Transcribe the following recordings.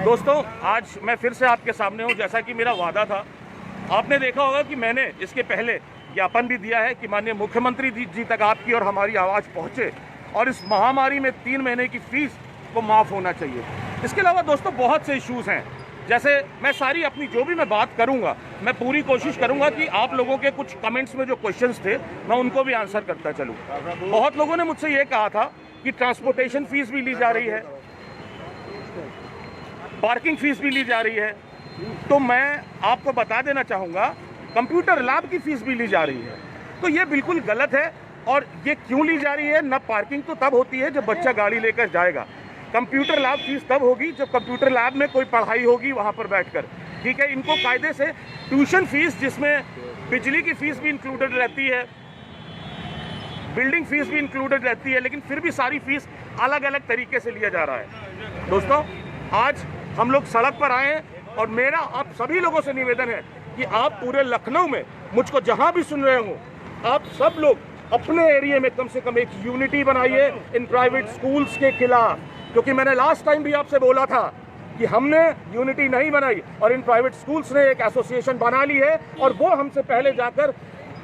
दोस्तों, आज मैं फिर से आपके सामने हूं। जैसा कि मेरा वादा था, आपने देखा होगा कि मैंने इसके पहले ज्ञापन भी दिया है कि माननीय मुख्यमंत्री जी तक आपकी और हमारी आवाज़ पहुंचे और इस महामारी में 3 महीने की फीस को माफ़ होना चाहिए। इसके अलावा दोस्तों बहुत से इश्यूज़ हैं, जैसे मैं सारी अपनी जो भी मैं बात करूंगा, मैं पूरी कोशिश करूंगा कि आप लोगों के कुछ कमेंट्स में जो क्वेश्चंस थे मैं उनको भी आंसर करता चलूँ। बहुत लोगों ने मुझसे ये कहा था कि ट्रांसपोर्टेशन फीस भी ली जा रही है, पार्किंग फीस भी ली जा रही है, तो मैं आपको बता देना चाहूँगा कंप्यूटर लैब की फीस भी ली जा रही है। तो ये बिल्कुल गलत है। और ये क्यों ली जा रही है? न पार्किंग तो तब होती है जब बच्चा गाड़ी लेकर जाएगा, कंप्यूटर लैब फीस तब होगी जब कंप्यूटर लैब में कोई पढ़ाई होगी वहाँ पर बैठकर। ठीक है, इनको कायदे से ट्यूशन फीस, जिसमें बिजली की फीस भी इंक्लूडेड रहती है, बिल्डिंग फीस भी इंक्लूडेड रहती है, लेकिन फिर भी सारी फीस अलग अलग तरीके से लिया जा रहा है। दोस्तों, आज हम लोग सड़क पर आए हैं और मेरा आप सभी लोगों से निवेदन है कि आप पूरे लखनऊ में मुझको जहां भी सुन रहे हो, आप सब लोग अपने एरिया में कम से कम एक यूनिटी बनाइए इन प्राइवेट स्कूल्स के खिलाफ। क्योंकि मैंने लास्ट टाइम भी आपसे बोला था कि हमने यूनिटी नहीं बनाई और इन प्राइवेट स्कूल्स ने एक एसोसिएशन बना ली है और वो हमसे पहले जाकर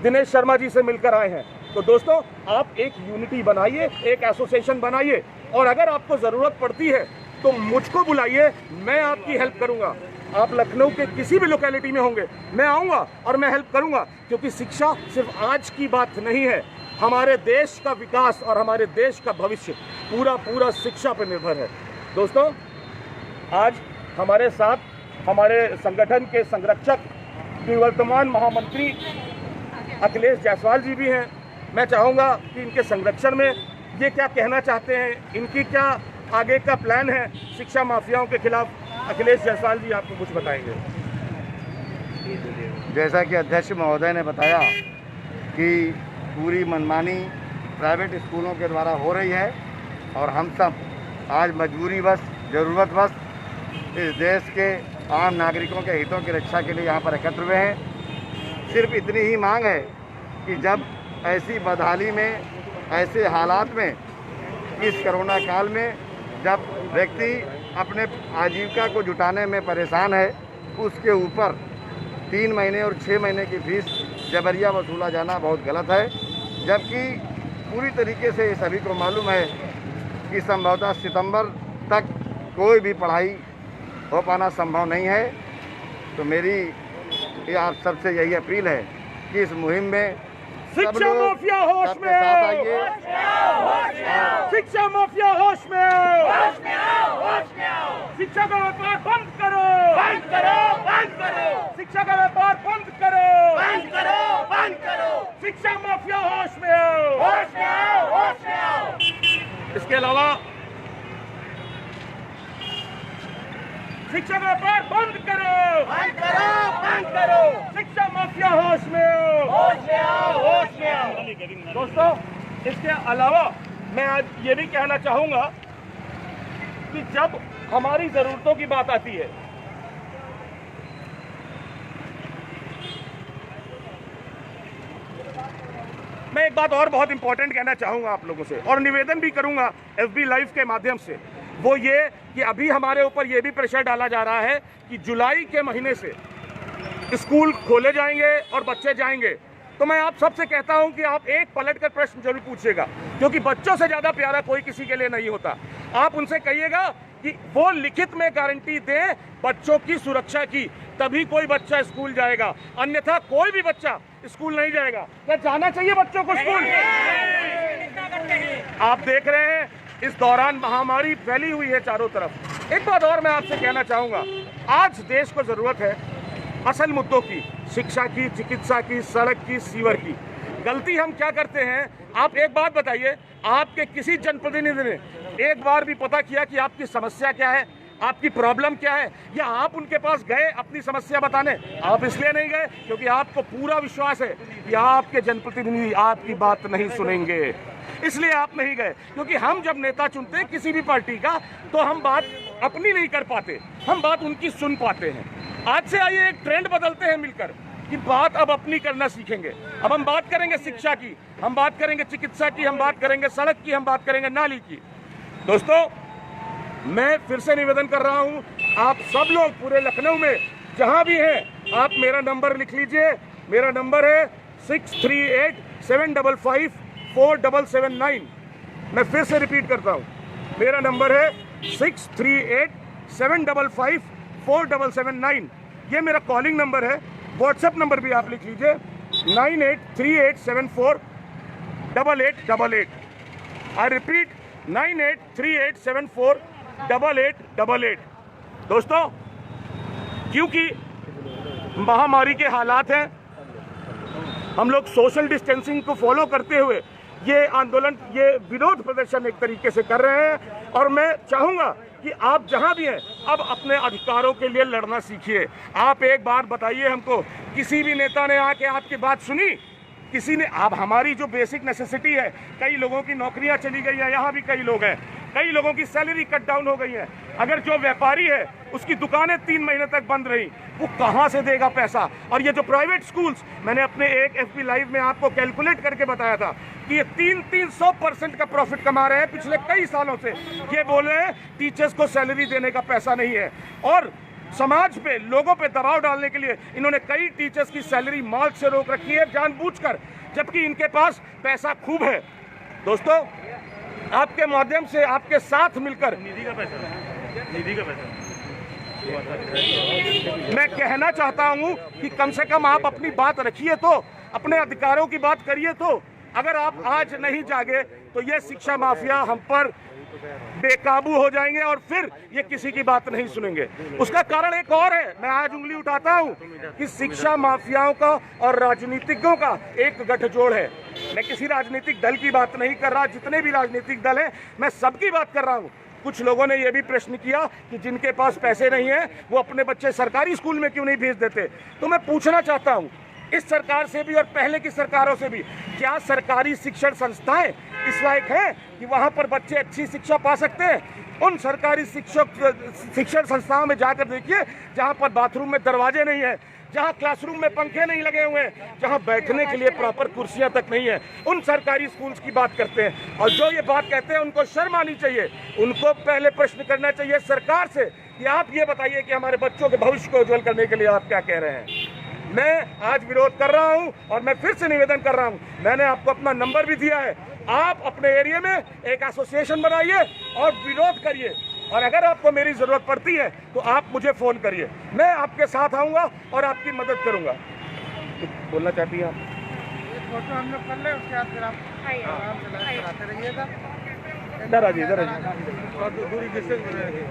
दिनेश शर्मा जी से मिलकर आए हैं। तो दोस्तों, आप एक यूनिटी बनाइए, एक एसोसिएशन बनाइए और अगर आपको ज़रूरत पड़ती है तो मुझको बुलाइए, मैं आपकी हेल्प करूंगा। आप लखनऊ के किसी भी लोकेलिटी में होंगे, मैं आऊंगा और मैं हेल्प करूंगा। क्योंकि शिक्षा सिर्फ आज की बात नहीं है, हमारे देश का विकास और हमारे देश का भविष्य पूरा शिक्षा पर निर्भर है। दोस्तों, आज हमारे साथ हमारे संगठन के संरक्षक निवर्तमान महामंत्री अखिलेश जायसवाल जी भी हैं। मैं चाहूँगा कि इनके संरक्षण में ये क्या कहना चाहते हैं, इनकी क्या आगे का प्लान है शिक्षा माफियाओं के खिलाफ। अखिलेश जायसवाल जी आपको कुछ बताएंगे। जैसा कि अध्यक्ष महोदय ने बताया कि पूरी मनमानी प्राइवेट स्कूलों के द्वारा हो रही है और हम सब आज मजबूरीवश, ज़रूरतवश इस देश के आम नागरिकों के हितों की रक्षा के लिए यहाँ पर एकत्र हुए हैं। सिर्फ इतनी ही मांग है कि जब ऐसी बदहाली में, ऐसे हालात में, इस कोरोना काल में जब व्यक्ति अपने आजीविका को जुटाने में परेशान है, उसके ऊपर 3 महीने और 6 महीने की फीस जबरिया वसूला जाना बहुत गलत है। जबकि पूरी तरीके से सभी को मालूम है कि संभवतः सितंबर तक कोई भी पढ़ाई हो पाना संभव नहीं है। तो मेरी आप सबसे यही अपील है कि इस मुहिम में शिक्षा माफिया होश में आओ, शिक्षा माफिया होश में आओ, शिक्षा का व्यापार बंद करो, बंद करो, बंद करो, शिक्षा का व्यापार बंद करो, बंद करो, बंद करो, शिक्षा माफिया होश में आओ, होश में आओ, होश में आओ। इसके अलावा शिक्षा का व्यापार बंद करो, बंद करो, बंद करो, शिक्षा माफिया होश में आओ, होश में आओ, होश में आओ। दोस्तों, इसके अलावा मैं आज ये भी कहना चाहूंगा कि जब हमारी जरूरतों की बात आती है, मैं एक बात और बहुत इंपॉर्टेंट कहना चाहूंगा आप लोगों से और निवेदन भी करूंगा FB लाइव के माध्यम से, वो ये कि अभी हमारे ऊपर ये भी प्रेशर डाला जा रहा है कि जुलाई के महीने से स्कूल खोले जाएंगे और बच्चे जाएंगे। तो मैं आप सबसे कहता हूं कि आप एक पलट कर प्रश्न जरूर पूछिएगा, क्योंकि बच्चों से ज़्यादा प्यारा कोई किसी के लिए नहीं होता। आप उनसे कहिएगा कि वो लिखित में गारंटी दें बच्चों की सुरक्षा की, तभी कोई बच्चा स्कूल जाएगा, अन्यथा कोई भी बच्चा स्कूल नहीं जाएगा। क्या जाना चाहिए बच्चों को स्कूल? आप देख रहे हैं इस दौरान महामारी फैली हुई है चारों तरफ। एक बात और मैं आपसे कहना चाहूँगा, आज देश को ज़रूरत है असल मुद्दों की, शिक्षा की, चिकित्सा की, सड़क की, सीवर की। गलती हम क्या करते हैं? आप एक बात बताइए, आपके किसी जनप्रतिनिधि ने एक बार भी पता किया कि आपकी समस्या क्या है, आपकी प्रॉब्लम क्या है, या आप उनके पास गए अपनी समस्या बताने? आप इसलिए नहीं गए क्योंकि आपको पूरा विश्वास है कि आपके जनप्रतिनिधि आपकी बात नहीं सुनेंगे, इसलिए आप नहीं गए। क्योंकि हम जब नेता चुनते हैं किसी भी पार्टी का, तो हम बात अपनी नहीं कर पाते, हम बात उनकी सुन पाते हैं। आज से आइए एक ट्रेंड बदलते हैं मिलकर कि बात अब अपनी करना सीखेंगे। अब हम बात करेंगे शिक्षा की, हम बात करेंगे चिकित्सा की, हम बात करेंगे सड़क की, हम बात करेंगे नाली की। दोस्तों, मैं फिर से निवेदन कर रहा हूं, आप सब लोग पूरे लखनऊ में जहां भी हैं, आप मेरा नंबर लिख लीजिए। मेरा नंबर है 6387554779। मैं फिर से रिपीट करता हूं, मेरा नंबर है 6387554779। ये मेरा कॉलिंग नंबर है। व्हाट्सएप नंबर भी आप लिख लीजिए 9838748888। I repeat 9838748888। दोस्तों, क्योंकि महामारी के हालात हैं, हम लोग सोशल डिस्टेंसिंग को फॉलो करते हुए ये आंदोलन, ये विरोध प्रदर्शन एक तरीके से कर रहे हैं। और मैं चाहूँगा कि आप जहाँ भी हैं, अब अपने अधिकारों के लिए लड़ना सीखिए। आप एक बार बताइए हमको, किसी भी नेता ने आके आपकी बात सुनी? किसी ने? आप, हमारी जो बेसिक नेसेसिटी है, कई लोगों की नौकरियां चली गई हैं, यहाँ भी कई लोग हैं, कई लोगों की सैलरी कट डाउन हो गई है। अगर जो व्यापारी है उसकी दुकानें 3 महीने तक बंद रही, वो कहाँ से देगा पैसा? और ये जो प्राइवेट स्कूल्स, मैंने अपने एक FB लाइव में आपको कैलकुलेट करके बताया था कि ये 300% का प्रॉफिट कमा रहे हैं पिछले कई सालों से। ये बोल रहे हैं टीचर्स को सैलरी देने का पैसा नहीं है, और समाज पे, लोगों पे दबाव डालने के लिए इन्होंने कई टीचर्स की सैलरी मार्च से रोक रखी है जानबूझकर, जबकि इनके पास पैसा खूब है। दोस्तों, आपके माध्यम से, आपके साथ मिलकर निधि का पैसा मैं कहना चाहता हूं कि कम से कम आप अपनी बात रखिए, तो अपने अधिकारों की बात करिए। तो अगर आप आज नहीं जागे तो ये शिक्षा माफिया हम पर बेकाबू हो जाएंगे और फिर ये किसी की बात नहीं सुनेंगे। उसका कारण एक और है, मैं आज उंगली उठाता हूँ कि शिक्षा माफियाओं का और राजनीतिज्ञों का एक गठजोड़ है। मैं किसी राजनीतिक दल की बात नहीं कर रहा, जितने भी राजनीतिक दल हैं मैं सबकी बात कर रहा हूँ। कुछ लोगों ने यह भी प्रश्न किया कि जिनके पास पैसे नहीं है वो अपने बच्चे सरकारी स्कूल में क्यों नहीं भेज देते। तो मैं पूछना चाहता हूँ इस सरकार से भी और पहले की सरकारों से भी, क्या सरकारी शिक्षण संस्थाएं इस लायक है कि वहां पर बच्चे अच्छी शिक्षा पा सकते हैं? उन सरकारी शिक्षण संस्थाओं में जाकर देखिए जहां पर बाथरूम में दरवाजे नहीं है, जहां क्लासरूम में पंखे नहीं लगे हुए हैं, जहां बैठने के लिए प्रॉपर कुर्सियां तक नहीं है। उन सरकारी स्कूल्स की बात करते हैं, और जो ये बात कहते हैं उनको शर्म आनी चाहिए। उनको पहले प्रश्न करना चाहिए सरकार से कि आप ये बताइए कि हमारे बच्चों के भविष्य को उज्जवल करने के लिए आप क्या कह रहे हैं। मैं आज विरोध कर रहा हूं और मैं फिर से निवेदन कर रहा हूं, मैंने आपको अपना नंबर भी दिया है। आप अपने एरिया में एक एसोसिएशन बनाइए और विरोध करिए, और अगर आपको मेरी जरूरत पड़ती है तो आप मुझे फोन करिए, मैं आपके साथ आऊंगा और आपकी मदद करूंगा। बोलना चाहती हैं आप? फोटो हम लोग कर ले, उसके बाद फिर आप आराम से लाइव कराते रहिएगा। इधर आ जाइए, इधर आ जाइए, दूरी डिस्टेंस बनाइए।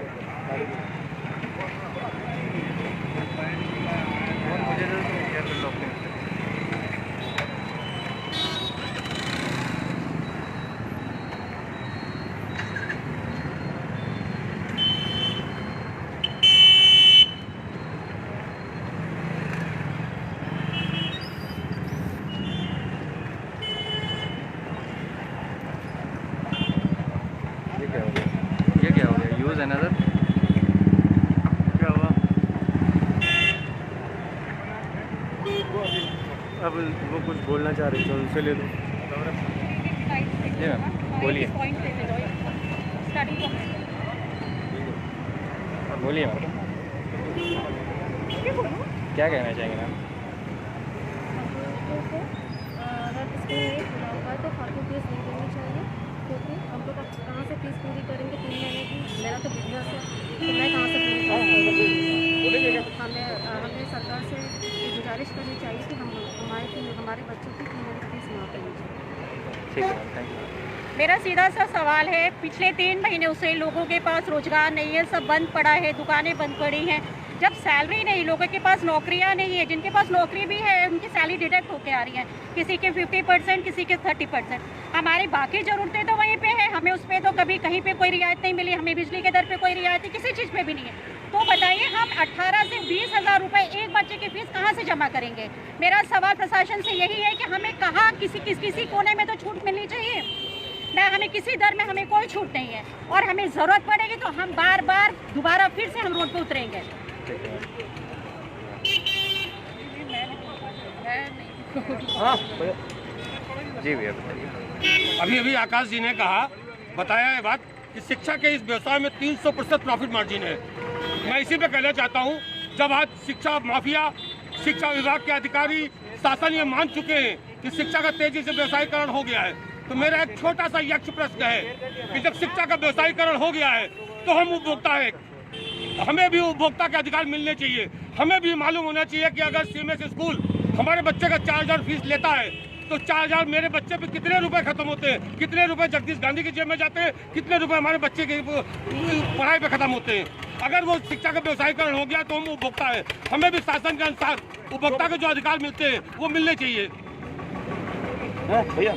ये क्या हो गया? यूज अनदर क्या हुआ? अब वो कुछ बोलना चाह रही थी, उनसे ले लो। जी मैम बोलिए, बोलिए मैम, क्या कहना चाहेंगे मैम? तो फालतू फीस नहीं देनी चाहिए, क्योंकि हम लोग अब कहाँ से फीस पूरी करेंगे 3 महीने की? मेरा तो बिजनेस है, तो मैं कहाँ से पूरी करूँगी? हमें सरकार से गुजारिश करनी चाहिए कि हमारे बच्चों की 3 महीने की फीस माफ़ करनी चाहिए। ठीक है मैम, थैंक यू। मेरा सीधा सा सवाल है, पिछले 3 महीने से लोगों के पास रोजगार नहीं है, सब बंद पड़ा है, दुकानें बंद पड़ी हैं। जब सैलरी नहीं, लोगों के पास नौकरियां नहीं है, जिनके पास नौकरी भी है उनकी सैलरी डिडक्ट होके आ रही है, किसी के 50%, किसी के 30%। हमारी बाकी ज़रूरतें तो वहीं पे है, हमें उस पर तो कभी कहीं पे कोई रियायत नहीं मिली, हमें बिजली के दर पे कोई रियायत किसी चीज़ पे भी नहीं है। तो बताइए हम 18 से 20 हज़ार रुपये एक बच्चे की फीस कहाँ से जमा करेंगे? मेरा सवाल प्रशासन से यही है कि हमें कहाँ किसी कोने में तो छूट मिलनी चाहिए ना, हमें किसी दर में हमें कोई छूट नहीं है, और हमें ज़रूरत पड़ेगी तो हम बार बार दोबारा फिर से हम रोड पे उतरेंगे। हाँ जी भैया बताइए। अभी आकाश जी ने बताया है बात कि शिक्षा के इस व्यवसाय में 300% प्रॉफिट मार्जिन है। मैं इसी पे कहना चाहता हूँ, जब आज शिक्षा माफिया, शिक्षा विभाग के अधिकारी, शासन ये मान चुके हैं कि शिक्षा का तेजी से व्यवसायीकरण हो गया है, तो मेरा एक छोटा सा यक्ष प्रश्न है कि जब शिक्षा का व्यवसायीकरण हो गया है तो हम उपभोक्ता है, हमें भी उपभोक्ता के अधिकार मिलने चाहिए। हमें भी मालूम होना चाहिए कि अगर सीएमएस स्कूल हमारे बच्चे का 4000 फीस लेता है तो 4000 मेरे बच्चे पे कितने रुपए खत्म होते हैं, कितने रुपए जगदीश गांधी की जेब में जाते हैं, कितने रुपए हमारे बच्चे की पढ़ाई पे खत्म होते हैं। अगर वो शिक्षा का व्यवसायीकरण हो गया तो हम उपभोक्ता है, हमें भी शासन के अनुसार उपभोक्ता के जो अधिकार मिलते हैं वो मिलने चाहिए। भैया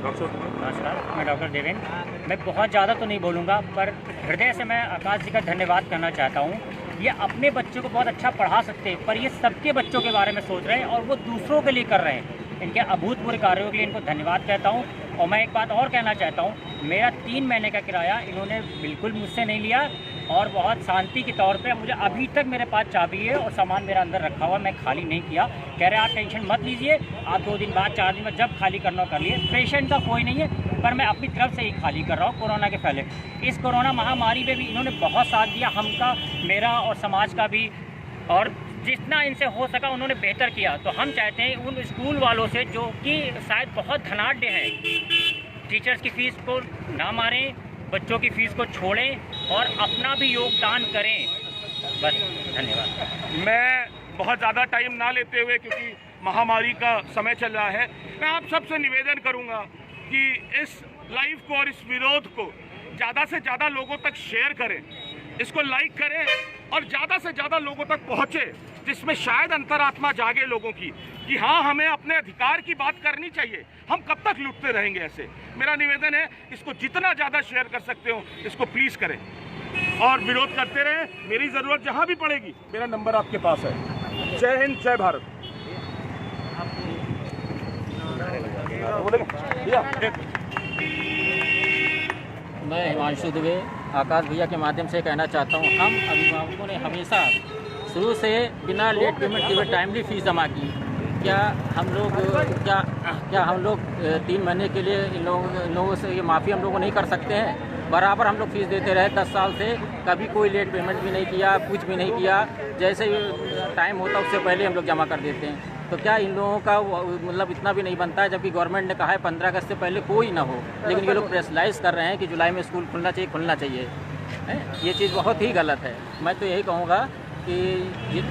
नमस्कार, मैं डॉक्टर देवेंद्र। मैं बहुत ज़्यादा तो नहीं बोलूँगा, पर हृदय से मैं आकाश जी का धन्यवाद करना चाहता हूँ। ये अपने बच्चों को बहुत अच्छा पढ़ा सकते हैं, पर ये सबके बच्चों के बारे में सोच रहे हैं और वो दूसरों के लिए कर रहे हैं। इनके अभूतपूर्व कार्यों के लिए इनको धन्यवाद कहता हूँ। और मैं एक बात और कहना चाहता हूँ, मेरा 3 महीने का किराया इन्होंने बिल्कुल मुझसे नहीं लिया और बहुत शांति के तौर पे मुझे अभी तक मेरे पास चाबी है और सामान मेरा अंदर रखा हुआ, मैं खाली नहीं किया। कह रहे आप टेंशन मत लीजिए, आप 2 दिन बाद 4 दिन बाद जब खाली करना हो कर लिए। पेशेंट का कोई नहीं है, पर मैं अपनी तरफ से ही खाली कर रहा हूँ कोरोना के पहले। इस कोरोना महामारी में भी इन्होंने बहुत साथ दिया, हमका, मेरा और समाज का भी, और जितना इनसे हो सका उन्होंने बेहतर किया। तो हम चाहते हैं उन स्कूल वालों से जो कि शायद बहुत धनाढ़ हैं, टीचर्स की फ़ीस को ना मारें, बच्चों की फ़ीस को छोड़ें और अपना भी योगदान करें। बस, धन्यवाद। मैं बहुत ज़्यादा टाइम ना लेते हुए, क्योंकि महामारी का समय चल रहा है, मैं आप सबसे निवेदन करूंगा कि इस लाइव को और इस विरोध को ज़्यादा से ज़्यादा लोगों तक शेयर करें, इसको लाइक करें और ज़्यादा से ज़्यादा लोगों तक पहुँचे, जिसमें शायद अंतरात्मा जागे लोगों की कि हाँ, हमें अपने अधिकार की बात करनी चाहिए। हम कब तक लूटते रहेंगे ऐसे? मेरा निवेदन है, इसको जितना ज़्यादा शेयर कर सकते हो इसको प्लीज़ करें और विरोध करते रहें। मेरी ज़रूरत जहाँ भी पड़ेगी, मेरा नंबर आपके पास है। जय हिंद, जय भारत। मैं हिमांशु दुबे आकाश भैया के माध्यम से कहना चाहता हूँ, हम अभिभावकों ने हमेशा शुरू से बिना लेट पेमेंट के हुए टाइमली फ़ीस जमा की। क्या हम लोग 3 महीने के लिए इन लोगों से ये माफ़ी हम लोग नहीं कर सकते हैं? बराबर हम लोग फीस देते रहे 10 साल से, कभी कोई लेट पेमेंट भी नहीं किया, कुछ भी नहीं किया। जैसे टाइम होता उससे पहले हम लोग जमा कर देते हैं। तो क्या इन लोगों का मतलब इतना भी नहीं बनता है, जबकि गवर्नमेंट ने कहा है 15 अगस्त से पहले कोई ना हो, लेकिन ये लोग प्रेशराइज कर रहे हैं कि जुलाई में स्कूल खुलना चाहिए। ये चीज़ बहुत ही गलत है। मैं तो यही कहूँगा कि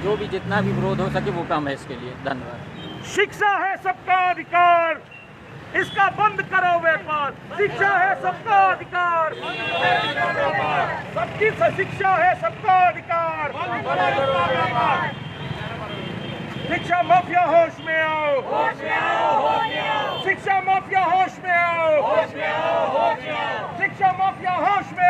जो भी जितना भी विरोध हो सके वो कम है इसके लिए। धन्यवाद। शिक्षा है सबका अधिकार, इसका बंद करो व्यापार। शिक्षा है सबका अधिकार, सबकी शिक्षा है सबका अधिकार। शिक्षा माफिया होश में आओ, होश में आओ, होश में आओ। शिक्षा माफिया होश में आओ, होश में आओ, होश में आओ। शिक्षा माफिया होश में